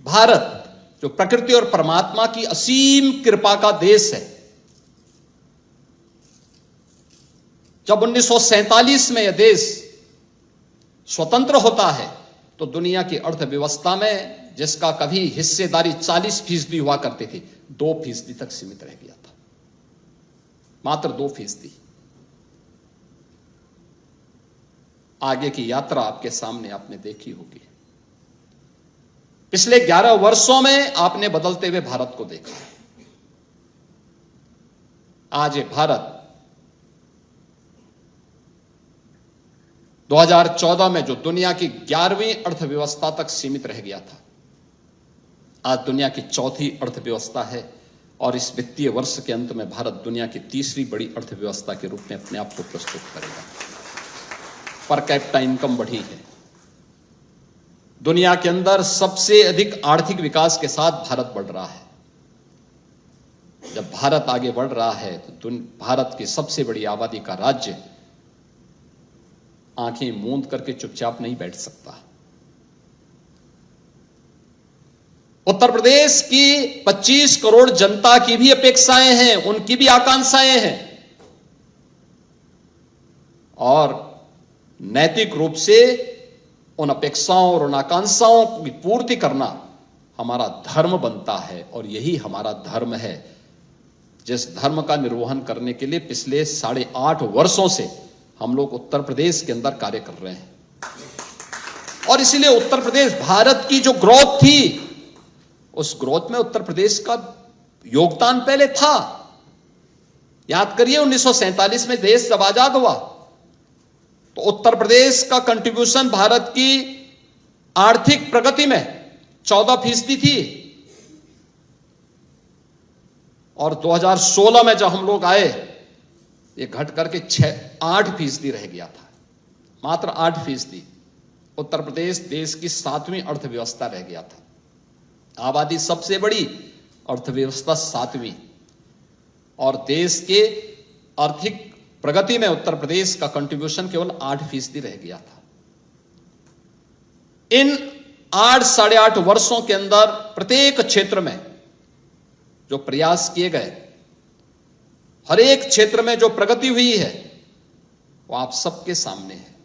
भारत जो प्रकृति और परमात्मा की असीम कृपा का देश है, जब 1947 में यह देश स्वतंत्र होता है तो दुनिया की अर्थव्यवस्था में जिसका कभी हिस्सेदारी 40% हुआ करती थी, 2% तक सीमित रह गया था, मात्र 2%। आगे की यात्रा आपके सामने आपने देखी होगी। पिछले 11 वर्षों में आपने बदलते हुए भारत को देखा। आज ये भारत 2014 में जो दुनिया की 11वीं अर्थव्यवस्था तक सीमित रह गया था, आज दुनिया की 4थी अर्थव्यवस्था है और इस वित्तीय वर्ष के अंत में भारत दुनिया की 3री बड़ी अर्थव्यवस्था के रूप में अपने आप को प्रस्तुत करेगा। पर कैपिटा इनकम बढ़ी है। दुनिया के अंदर सबसे अधिक आर्थिक विकास के साथ भारत बढ़ रहा है। जब भारत आगे बढ़ रहा है तो भारत की सबसे बड़ी आबादी का राज्य आंखें मूंद करके चुपचाप नहीं बैठ सकता। उत्तर प्रदेश की 25 करोड़ जनता की भी अपेक्षाएं हैं, उनकी भी आकांक्षाएं हैं और नैतिक रूप से उन अपेक्षाओं और उन आकांक्षाओं की पूर्ति करना हमारा धर्म बनता है। और यही हमारा धर्म है, जिस धर्म का निर्वहन करने के लिए पिछले 8.5 वर्षों से हम लोग उत्तर प्रदेश के अंदर कार्य कर रहे हैं। और इसीलिए उत्तर प्रदेश, भारत की जो ग्रोथ थी, उस ग्रोथ में उत्तर प्रदेश का योगदान पहले था। याद करिए 1947 में देश जब आजाद हुआ तो उत्तर प्रदेश का कंट्रीब्यूशन भारत की आर्थिक प्रगति में 14% थी और 2016 में जब हम लोग आए ये घट करके 8% रह गया था, मात्र 8%। उत्तर प्रदेश देश की 7वीं अर्थव्यवस्था रह गया था। आबादी सबसे बड़ी, अर्थव्यवस्था 7वीं, और देश के आर्थिक प्रगति में उत्तर प्रदेश का कंट्रीब्यूशन केवल 8% रह गया था। इन 8-8.5 वर्षों के अंदर प्रत्येक क्षेत्र में जो प्रयास किए गए, हर एक क्षेत्र में जो प्रगति हुई है, वो आप सबके सामने है।